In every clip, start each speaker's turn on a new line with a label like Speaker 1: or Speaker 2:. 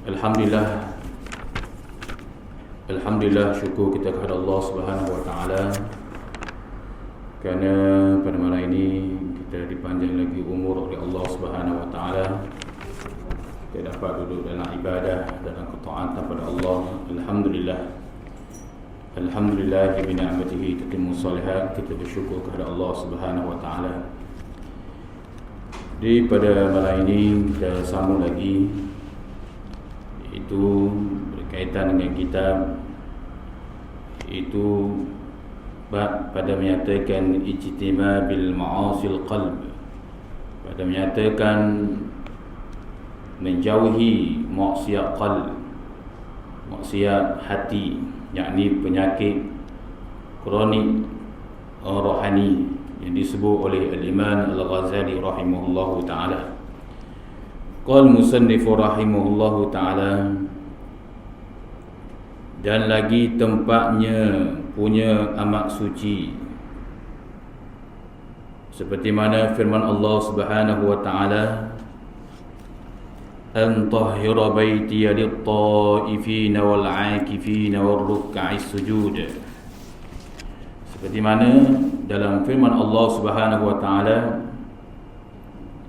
Speaker 1: Alhamdulillah, syukur kita kepada Allah Subhanahu Wa Taala kerana pada malam ini kita dipanjang lagi umur oleh Allah Subhanahu Wa Taala. Kita dapat duduk dalam ibadah, dalam ketaatan kepada Allah. Alhamdulillah bi ni'matihi tatimmu shalihat. Kita bersyukur kepada Allah Subhanahu Wa Taala. Di pada malam ini kita sambung lagi, itu berkaitan dengan kitab itu bab pada menyatakan ijtima bil ma'asil qalb, pada menyatakan menjauhi maksiat qalb, maksiat hati, yakni penyakit kronik rohani yang disebut oleh Al-Imam Al-Ghazali rahimahullahu ta'ala. Qal musannifu rahimahullahu ta'ala, dan lagi tempatnya punya amat suci, seperti mana firman Allah Subhanahu wa ta'ala, an tahhira baitiya lit-ta'ifina wal-'akifina war-ruk'is sujud. Seperti mana dalam firman Allah Subhanahu wa ta'ala,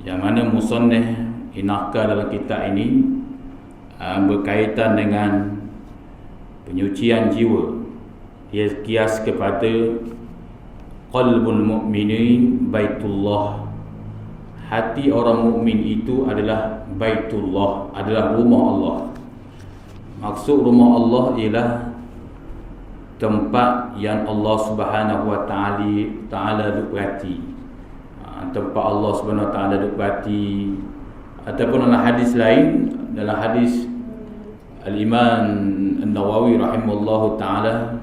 Speaker 1: yang mana musannif inakal dalam kitab ini berkaitan dengan penyucian jiwa. Dia kias kepada qalbul mu'minin baitullah, hati orang mukmin itu adalah baitullah, adalah rumah Allah. Maksud rumah Allah ialah tempat yang Allah Subhanahu wa ta'ala duk berhati, tempat Allah Subhanahu wa ta'ala duk berhati. Ataupun dalam hadis lain, dalam hadis Al-Imam An-Nawawi rahimahullahu ta'ala,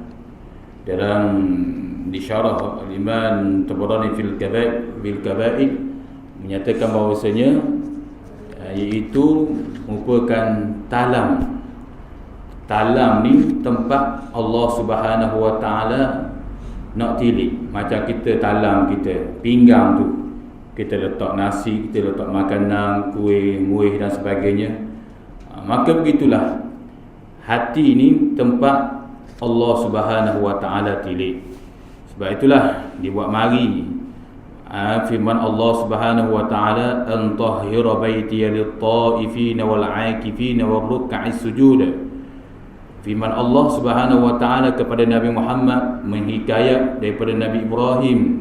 Speaker 1: dalam disyarah Al-Imam Tabarani bil Kaba'id, menyatakan bahawasanya iaitu merupakan talam ni tempat Allah Subhanahu wa ta'ala nak tilik. Macam kita talam kita pinggang tu, kita letak nasi, kita letak makanan, kuih, muih dan sebagainya. Maka begitulah hati ini tempat Allah Subhanahu wa ta'ala tilik. Sebab itulah dibuat mari firman Allah Subhanahu wa ta'ala, an tahhira baitiya lit-ta'ifina wal-'akifina war-ruk'is sujud. Firman Allah Subhanahu wa ta'ala kepada Nabi Muhammad menghikayat daripada Nabi Ibrahim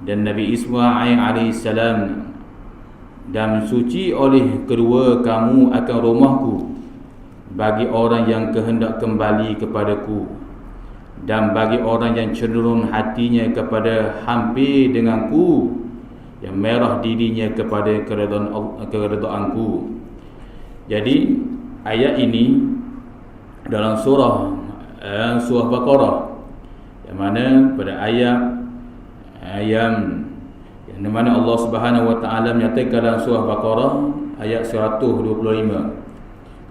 Speaker 1: dan Nabi Ismail alaihissalam, dan suci oleh kedua kamu akan rumahku bagi orang yang kehendak kembali kepadaku, dan bagi orang yang cenderung hatinya kepada hampir denganku, yang merah dirinya kepada keredaanku. Jadi ayat ini dalam surah Baqarah, yang mana pada ayat yang mana Allah Subhanahu wa ta'ala menyatakan dalam surah Baqarah ayat 125,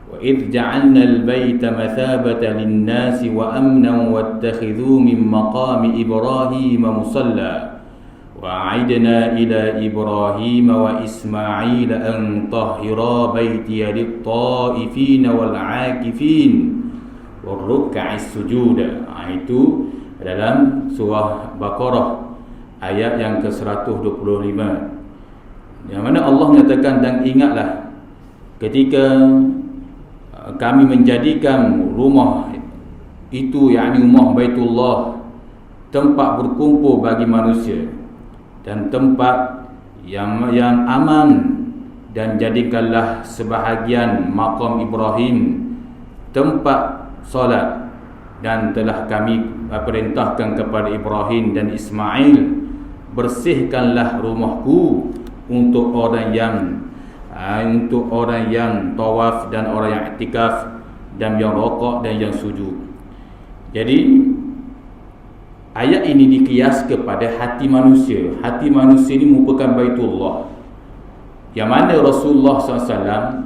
Speaker 1: wa idh ja'alna al-baita mathabatan lin-nasi wa amnan wattakhidhu min maqami Ibrahim musalla wa a'idna ila Ibrahim wa Ismail an tahhira baitiya lit-ta'ifina wal-'akifin war-ruk'is sujud. Itu dalam surah Baqarah ayat yang ke-125, yang mana Allah menyatakan, dan ingatlah ketika kami menjadikan rumah itu, yakni rumah Baitullah, tempat berkumpul bagi manusia dan tempat yang aman, dan jadikanlah sebahagian maqam Ibrahim tempat solat, dan telah kami perintahkan kepada Ibrahim dan Ismail, bersihkanlah rumahku untuk orang yang tawaf dan orang yang iktikaf dan yang rokok dan yang sujud. Jadi ayat ini dikias kepada hati manusia. Hati manusia ini merupakan Baitullah, yang mana Rasulullah SAW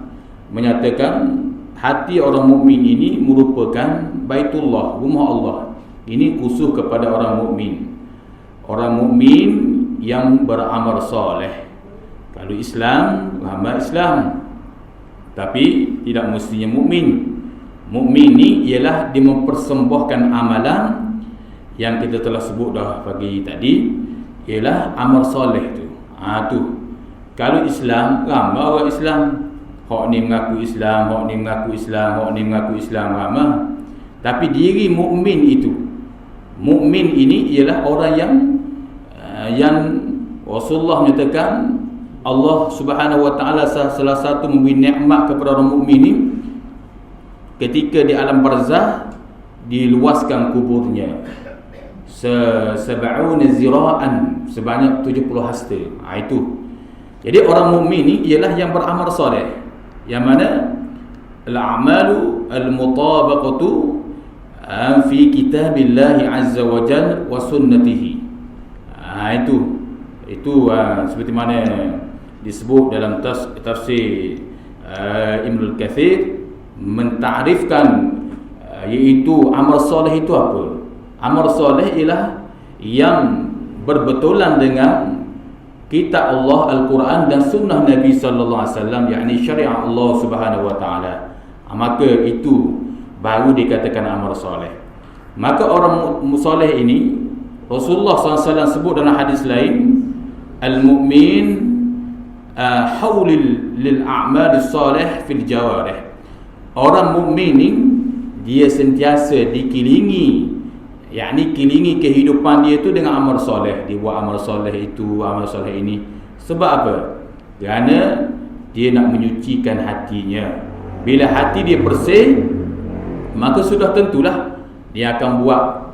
Speaker 1: menyatakan hati orang mukmin ini merupakan Baitullah, rumah Allah. Ini khusus kepada orang mukmin. Orang mukmin yang beramal soleh. Kalau Islam, amal Islam. tapi tidak mestinya mukmin. Mukmin ni ialah dia mempersembahkan amalan yang kita telah sebut dah pagi tadi, ialah amal soleh tu. Tu. Kalau Islam, ramai orang Islam, hak ni mengaku Islam, hak ni mengaku Islam, hak ni mengaku Islam, ramai. Tapi diri mukmin itu, mukmin ini ialah orang yang Rasulullah menyatakan Allah Subhanahu Wa Taala salah satu memberi nikmat kepada orang mukmin ini ketika di alam barzah diluaskan kuburnya sab'una zira'an, sebanyak 70 hasta. Itu. Jadi orang mukmin ni ialah yang beramal soleh, yang mana al-a'malu al-mutabaqatu fi kitabillah azza wa jalla wa sunnatihi. Itu seperti mana disebut dalam tafsir Ibnul Katsir, mentarifkan iaitu amal soleh itu apa? Amal soleh ialah yang berbetulan dengan kitab Allah Al-Quran dan sunnah Nabi sallallahu alaihi wasallam, yakni syariat Allah Subhanahu wa taala. Maka itu baru dikatakan amal soleh. Maka orang soleh ini Rasulullah SAW sebut dalam hadis lain, al-mu'min haulil lil a'mal soleh fil jawarih. Orang mukmin ni dia sentiasa dikelilingi, yakni kelilingi kehidupan dia tu dengan amal soleh. Dia buat amal soleh itu, amal soleh ini. Sebab apa? Kerana dia nak menyucikan hatinya. Bila hati dia bersih, maka sudah tentulah dia akan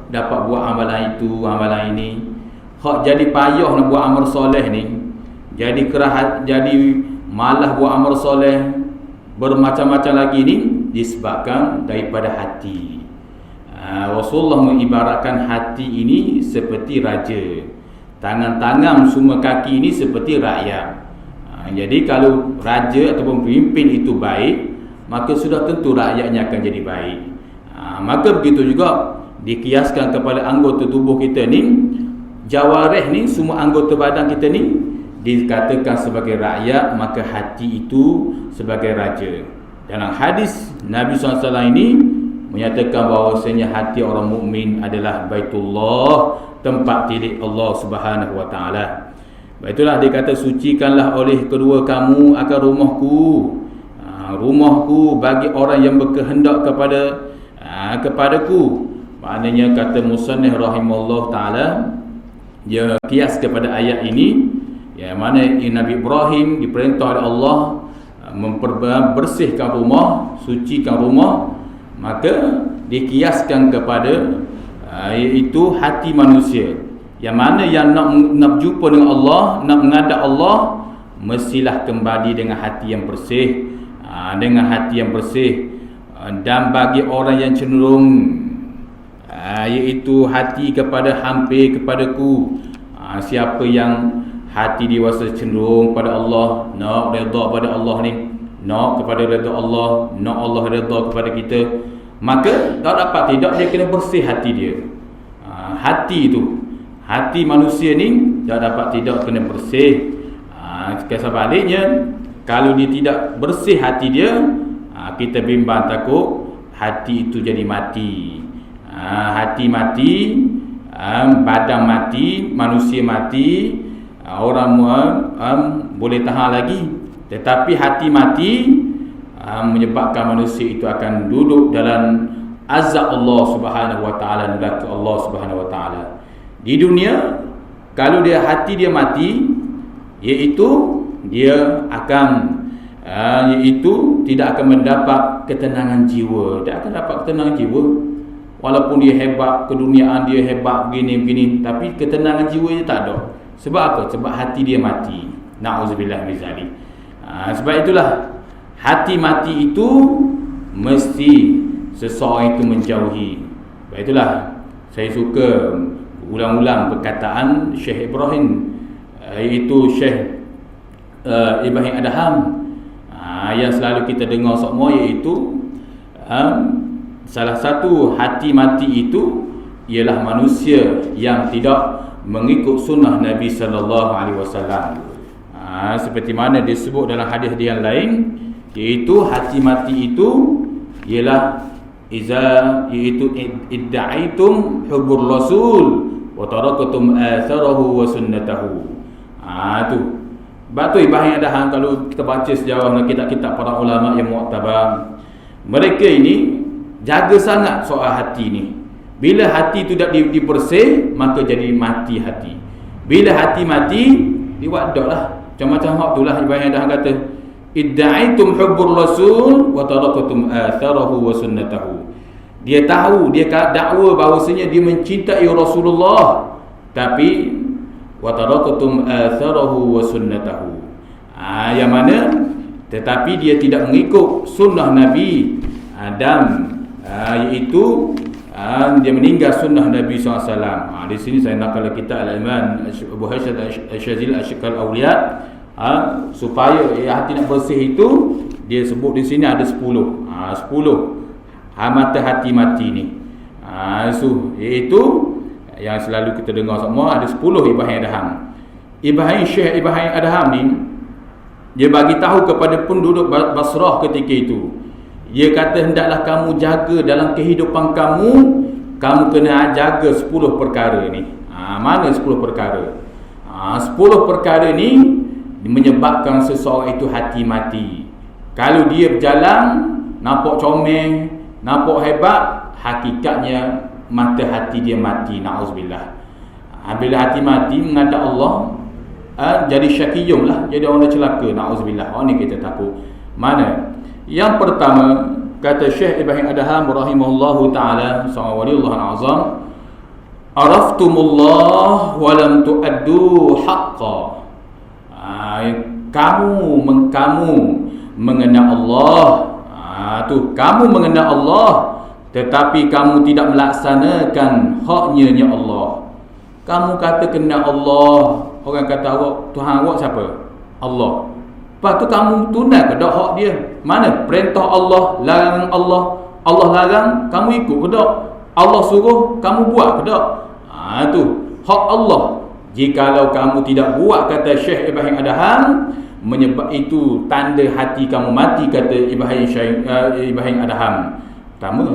Speaker 1: dapat buat amalan itu, amalan ini. Hak jadi payah nak buat amal soleh ni, jadi kerah, jadi malas buat amal soleh, bermacam-macam lagi ni, disebabkan daripada hati. Rasulullah mengibaratkan hati ini seperti raja, tangan-tangan semua kaki ini seperti rakyat. Jadi kalau raja ataupun pemimpin itu baik, maka sudah tentu rakyatnya akan jadi baik. Maka begitu juga dikiaskan kepada anggota tubuh kita ni, jawarih ni, semua anggota badan kita ni dikatakan sebagai rakyat, maka hati itu sebagai raja. Dalam hadis Nabi SAW ini menyatakan bahawasanya hati orang mukmin adalah Baitullah, tempat tilik Allah Subhanahu wa taala. Itulah dia kata, sucikanlah oleh kedua kamu akan rumahku. Rumahku bagi orang yang berkehendak kepadaku. Maknanya kata musannif rahimahullah taala, dia kias kepada ayat ini, yang mana Nabi Ibrahim diperintah oleh Allah membersihkan rumah, sucikan rumah, maka dikiaskan kepada iaitu hati manusia, yang mana yang nak jumpa dengan Allah, nak menghadap Allah, mestilah kembali dengan hati yang bersih. Dengan hati yang bersih. Dan bagi orang yang cenderung iaitu hati kepada hampir kepadaku, siapa yang hati dewasa cenderung pada Allah, nak redha pada Allah ni, nak kepada redha Allah, nak Allah redha kepada kita, maka tak dapat tidak dia kena bersih hati dia. Hati tu, hati manusia ni tak dapat tidak kena bersih. Sebaliknya, kalau dia tidak bersih hati dia, kita bimbang takut hati itu jadi mati. Hati mati, badan mati, manusia mati, orang boleh tahan lagi. Tetapi hati mati menyebabkan manusia itu akan duduk dalam azab Allah Subhanahu wa taala, neraka Allah Subhanahu wa taala. Di dunia, kalau dia hati dia mati, iaitu dia akan iaitu tidak akan mendapat ketenangan jiwa. Dia akan dapat ketenangan jiwa, walaupun dia hebat, keduniaan dia hebat begini-begini, tapi ketenangan jiwa dia tak ada. Sebab apa? Sebab hati dia mati. Na'udzubillah min zalik. Sebab itulah hati mati itu mesti seseorang itu menjauhi. Sebab itulah saya suka ulang-ulang perkataan Syekh Ibrahim, iaitu Syekh Ibrahim Adham, yang selalu kita dengar semua, iaitu salah satu hati mati itu ialah manusia yang tidak mengikut sunnah Nabi sallallahu alaihi wasallam. Seperti mana disebut dalam hadis yang lain, Iaitu hati mati itu ialah iaitu idda'aitum hubbur rasul wa tarakatum atharahu wa sunnatahu. Tu. Sebab tu Ibrahim Adham, kalau kita baca sejarah kitab-kitab para ulama yang mu'tabar, mereka ini jaga sangat soal hati ni. Bila hati tu tak dibersih, maka jadi mati hati. Bila hati mati, diwadak lah. Macam-macam hak tu lah Ibrahim Adham kata, idda'aitum hubbur rasul wa tarakatum atharahu wa sunnatahu. Dia tahu, dia dakwa bahawasanya dia mencintai Rasulullah, tapi wa tarakatum atharahu wa sunnatahu. Yang mana tetapi dia tidak mengikut sunnah Nabi Adam, iaitu dia meninggal sunnah Nabi SAW. Di sini saya nakal kitab Al-Iman Abu Hashad Al-Shazili Al-Shikal Awliya, supaya hati nak bersih itu, dia sebut di sini ada 10 mata hati mati ni. Iaitu yang selalu kita dengar semua, ada 10 Ibrahim Adham. Syekh Ibrahim Adham ni, dia bagi tahu kepada penduduk Basrah ketika itu, dia kata hendaklah kamu jaga dalam kehidupan kamu kena jaga 10 perkara ni. Mana 10 perkara? 10 perkara ni menyebabkan seseorang itu hati mati. Kalau dia berjalan nampak comel, nampak hebat, hakikatnya mata hati dia mati, na'uzubillah. Bila hati mati menghadap Allah, jadi syakiyum lah, jadi orang celaka, na'uzubillah. Orang ni kita takut. Mana? Yang pertama, kata Syekh Ibrahim Adham rahimahullahu ta'ala, seorang waliullah al-azam, araftumullah walam tuaddu haqqa. Kamu mengenal Allah. Kamu mengenal Allah, tetapi kamu tidak melaksanakan haknya Allah. Kamu kata kenal Allah, orang kata awak, Tuhan awak siapa? Allah. Lepas tu kamu tunai ke tak hak dia? Mana perintah Allah, larangan Allah, Allah larang, kamu ikut ke tak? Allah suruh, kamu buat ke tak? Tu hak Allah. Jikalau kamu tidak buat, kata Syekh Ibrahim Adham, menyebab itu tanda hati kamu mati, kata Ibrahim Adham. Pertama.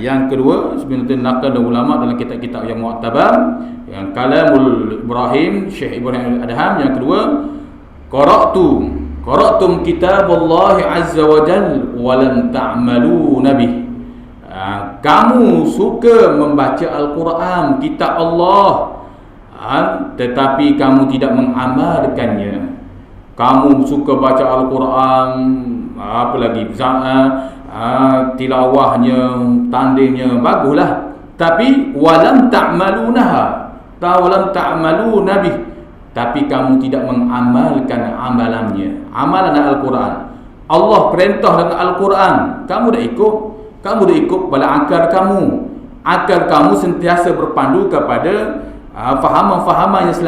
Speaker 1: Yang kedua, sebenarnya nakal dan ulama dalam kitab-kitab yang mu'tabar, yang kalamul Ibrahim, Syekh Ibrahim Adham. Yang kedua, qara'tum kitaballahi azza wa jal wa lam ta'maluna bih. Kamu suka membaca Al-Quran, kitab Allah, tetapi kamu tidak mengamalkannya. Kamu suka baca Al-Quran, apa lagi, tilawahnya, tandingnya baguslah, tapi walam ta'malunaha, walam ta'maluna bih, tapi kamu tidak mengamalkan amalannya. Amalan Al-Quran, Allah perintah dengan Al-Quran, kamu dah ikut pada akal kamu. Akal kamu sentiasa berpandu kepada fahaman-fahaman yang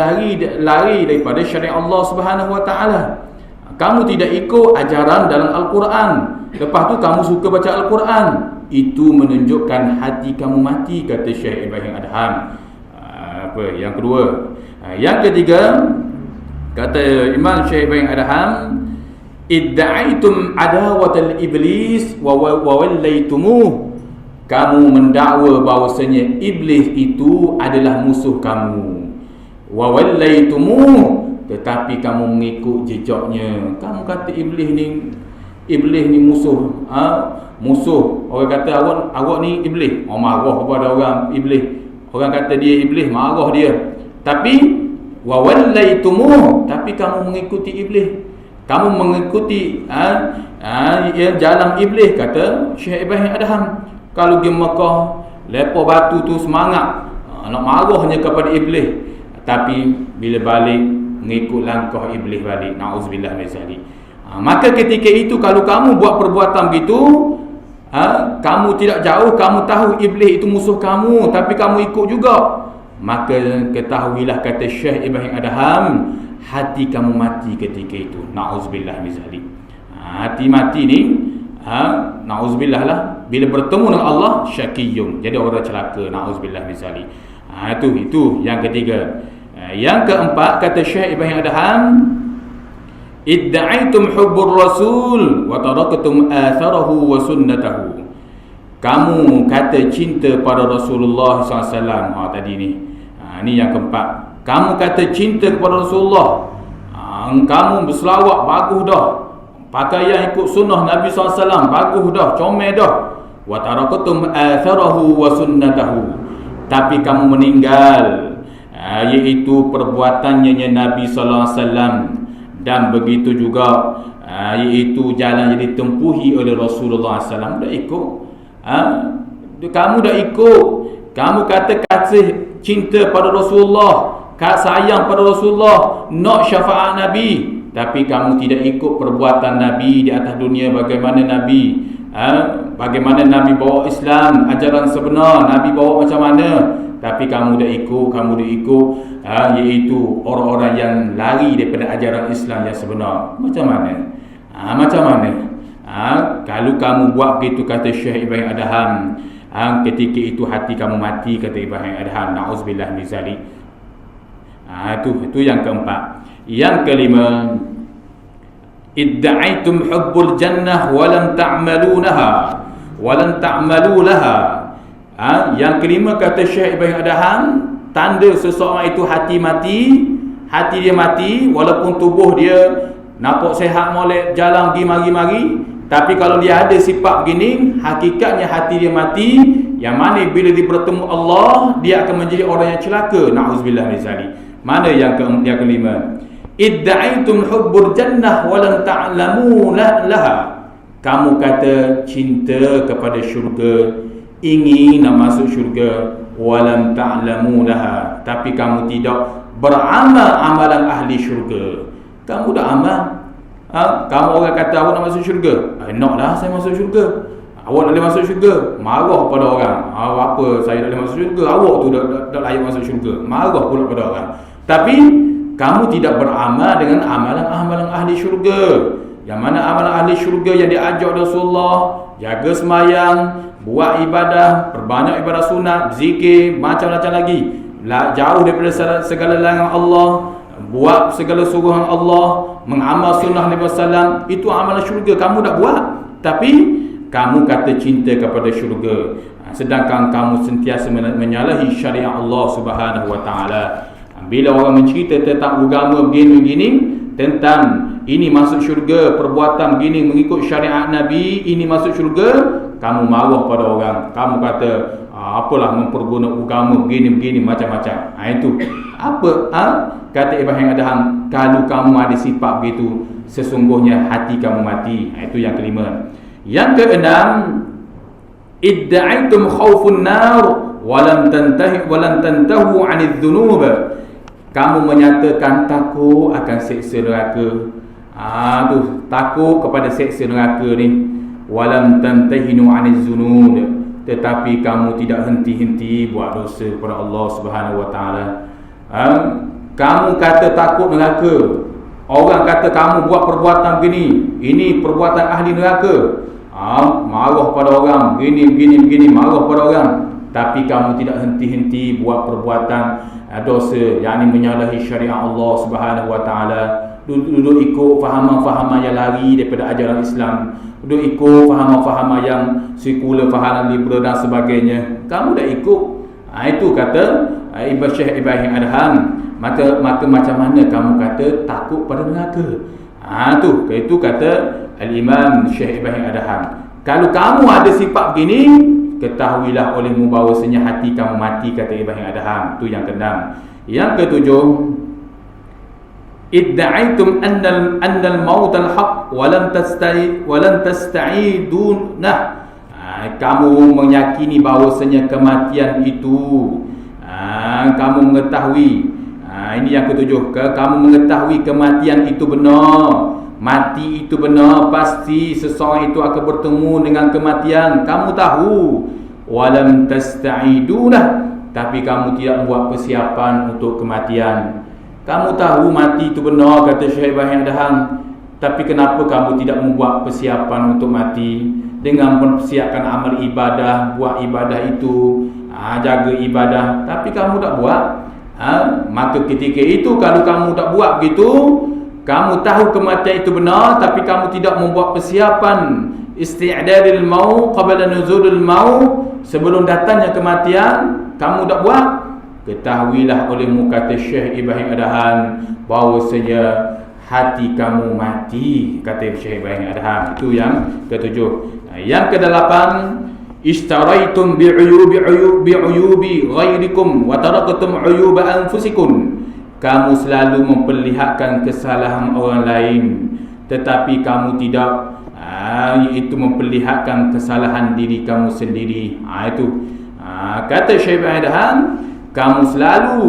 Speaker 1: lari daripada syariat Allah Subhanahu wa taala. Kamu tidak ikut ajaran dalam Al-Quran, lepas tu kamu suka baca Al-Quran, itu menunjukkan hati kamu mati, kata Syekh Ibrahim Adham. Yang kedua. Yang ketiga, kata Imam Syekh Ibrahim Adham, idda'aitum adawatal iblis wa wallaitumuh. Kamu mendakwa bahawasanya iblis itu adalah musuh kamu. Wa wallaitumuh, tetapi kamu mengikut jejaknya. Kamu kata iblis ni musuh. Musuh. Orang kata awak ni iblis, marah kepada orang iblis. Orang kata dia iblis, marah dia. Tapi wa wallaitumuh, tapi kamu mengikuti iblis. Kamu mengikuti jalan iblis, kata Syekh Ibrahim Adham. Kalau pergi Mekah, lepas batu tu semangat, nak marahnya kepada iblis, tapi bila balik mengikut langkah iblis balik, na'udzubillah min zalik. Maka ketika itu kalau kamu buat perbuatan begitu, kamu tidak jauh, kamu tahu iblis itu musuh kamu, tapi kamu ikut juga, maka ketahuilah, kata Syekh Ibrahim Adham, hati kamu mati ketika itu, na'udzubillah min zalik. Hati mati ni, na'udzubillah lah, bila bertemu dengan Allah, syakiyum, jadi orang celaka, na'udzubillah min zalik. Itu yang ketiga. Yang keempat, kata Syekh Ibrahim Adham, Idda'aitum hubbur rasul wa taraktum atharahu wa sunnatahu. Kamu kata cinta pada Rasulullah SAW. Tadi ni. Ni yang keempat. Kamu kata cinta kepada Rasulullah. Kamu berselawat, bagus dah. Pakaian ikut sunnah Nabi SAW, bagus dah, comel dah. Wa taraktum atharahu wa sunnatahu. Tapi kamu meninggal, iaitu perbuatannya Nabi SAW. Dan begitu juga iaitu jalan yang ditempuhi oleh Rasulullah SAW. Dah ikut. Kamu dah ikut. Kamu kata kasih cinta pada Rasulullah, sayang pada Rasulullah, nak syafaat Nabi, tapi kamu tidak ikut perbuatan Nabi di atas dunia. Bagaimana Nabi bagaimana Nabi bawa Islam, ajaran sebenar Nabi bawa macam mana, tapi kamu dah ikut, iaitu orang-orang yang lari daripada ajaran Islam yang sebenar. Macam mana? Kalau kamu buat begitu, kata Syekh Ibrahim Adham, ketika itu hati kamu mati, kata Ibrahim Adham. Na'udzubillah min zalik. Itu yang keempat. Yang kelima, idda'aitum hubbul jannah walam ta'malu laha. Yang kelima, kata Syekh Ibrahim Adham, tanda seseorang itu hati dia mati, walaupun tubuh dia nampak sihat, molek, jalan pergi mari-mari, tapi kalau dia ada sifat begini, hakikatnya hati dia mati, yang mana bila dia bertemu Allah, dia akan menjadi orang yang celaka. Na'udzubillah min zalik. Mana yang kelima? Idda'aitum hubbur jannah walam ta'lamu laha. Kamu kata cinta kepada syurga, ingin nak masuk syurga, walam ta'lamu laha, tapi kamu tidak beramal amalan ahli syurga. Kamu dah amal. Kamu orang kata awak nak masuk syurga, naklah saya masuk syurga. Awak tak boleh masuk syurga, marah pada orang. Apa saya tak boleh masuk syurga, awak tu dah layak masuk syurga, marah pula pada orang. Tapi kamu tidak beramal dengan amalan-amalan ahli syurga. Yang mana amalan ahli syurga yang diajar Rasulullah, jaga sembahyang, buat ibadah, perbanyak ibadah sunat, zikir, macam-macam lagi, jauh daripada segala larangan Allah, buat segala suruhan Allah, mengamal sunnah Nabi SAW. Itu amalan syurga. Kamu tak buat, tapi kamu kata cinta kepada syurga, sedangkan kamu sentiasa menyalahi syariat Allah Subhanahu wa taala. Bila orang mencerita tentang agama begini-begini, tentang ini masuk syurga, perbuatan begini mengikut syariat Nabi, ini masuk syurga, kamu marah pada orang. Kamu kata apalah memperguna agama begini-begini macam-macam. Itu apa? Kata Ibrahim Adham, kalau kamu ada sifat begitu, sesungguhnya hati kamu mati. Itu yang kelima. Yang keenam, idda'aitum khawfun nar walam tantahu 'anidz dzunub. Kamu menyatakan takut akan seksa neraka. Takut kepada seksa neraka ni. Walam tantahinu 'anidz dzunub, tetapi kamu tidak henti-henti buat dosa kepada Allah Subhanahu wa taala. Kamu kata takut neraka. Orang kata kamu buat perbuatan begini, ini perbuatan ahli neraka. Marah pada orang, begini, marah pada orang. Tapi kamu tidak henti-henti buat perbuatan dosa, yakni menyalahi syariat Allah Subhanahu wa taala. Duduk ikut fahaman-fahaman yang lari daripada ajaran Islam, duduk ikut fahaman-fahaman yang sekular, fahaman liberal dan sebagainya. Kamu dah ikut. Itu kata Syekh Ibrahim Adham. Maka macam mana kamu kata takut pada neraka? Itu kata Al-Imam Syekh Ibrahim Adham. Kalau kamu ada sifat begini, ketahuilah olehmu bahawasanya hati kamu mati, kata Ibrahim Adham. Itu yang keenam. Yang ketujuh, idda'aitum annal maut al-haq walam tasta'idunah. Kamu meyakini bahawasanya kematian itu, kamu mengetahui. Ini yang ketujuh. Kamu mengetahui kematian itu benar, mati itu benar, pasti seseorang itu akan bertemu dengan kematian. Kamu tahu. Walam tasta'idunah, tapi kamu tidak membuat persiapan untuk kematian. Kamu tahu mati itu benar, kata Syekh Ibrahim Adham, tapi kenapa kamu tidak membuat persiapan untuk mati dengan mempersiapkan amal ibadah, buat ibadah itu, jaga ibadah, tapi kamu tak buat. Maka ketika itu kalau kamu tak buat begitu, kamu tahu kematian itu benar tapi kamu tidak membuat persiapan isti'dadil maut qabla nuzulil maut, sebelum datangnya kematian kamu tak buat, ketahuilah olehmu, kata Syekh Ibrahim Adham, bahawasanya hati kamu mati, kata Syekh Ibrahim Adham. Itu yang ketujuh. Yang kedelapan, ishtaraitum bi'uyubi ghairikum wa taraktum uyuba anfusikum. Kamu selalu memperlihatkan kesalahan orang lain tetapi kamu tidak, iaitu memperlihatkan kesalahan diri kamu sendiri. Itu kata Syekh Ibrahim Adham, kamu selalu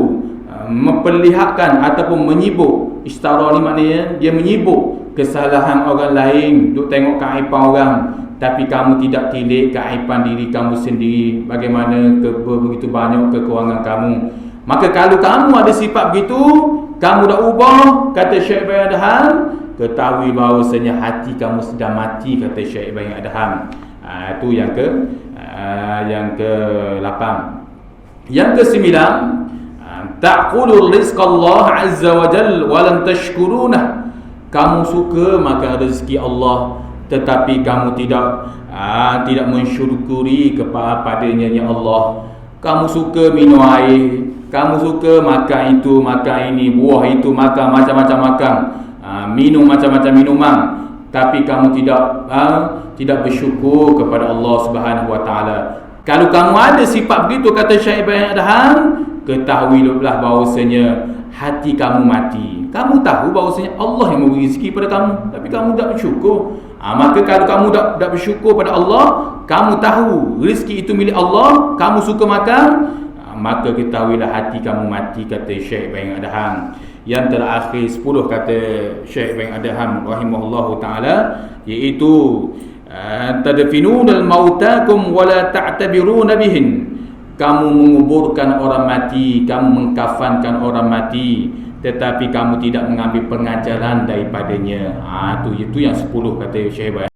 Speaker 1: memperlihatkan ataupun menyibuk. Istara ni maknanya dia menyibuk kesalahan orang lain, duk tengok keaiban orang, tapi kamu tidak tilik keaiban diri kamu sendiri, bagaimana begitu banyak kekurangan kamu. Maka kalau kamu ada sifat begitu, kamu dah ubah, kata Syekh Ibrahim Adham, ketahui bahawasanya hati kamu sedang mati, kata Syekh Ibrahim Adham. Itu yang ke-8. Yang ke-9, ta'kulul rizqallah azza wa jal wa lam tashkurunah. Kamu suka makan rezeki Allah tetapi kamu tidak mensyukuri kepadanya ya Allah. Kamu suka minum air, kamu suka makan itu, makan ini, buah itu, makan macam-macam makan, minum macam-macam minuman, tapi kamu tidak bersyukur kepada Allah Subhanahu wa taala. Kalau kamu ada sifat begitu, kata Syekh Ibrahim Adham, ketahuilah bahawasanya hati kamu mati. Kamu tahu bahawasanya Allah yang memberi rezeki pada kamu, tapi kamu tak bersyukur. Maka kalau kamu tak bersyukur pada Allah, kamu tahu rezeki itu milik Allah, kamu suka makan, maka ketahuilah hati kamu mati, kata Syekh Ibrahim Adham. Yang terakhir 10, kata Syekh Ibrahim Adham rahimahullahu taala, iaitu tadfinunal mautakum wala ta'tabiruna bihin. Kamu menguburkan orang mati, kamu mengkafankan orang mati, tetapi kamu tidak mengambil pengajaran daripadanya. Itu yang 10, kata Syekh Ibrahim.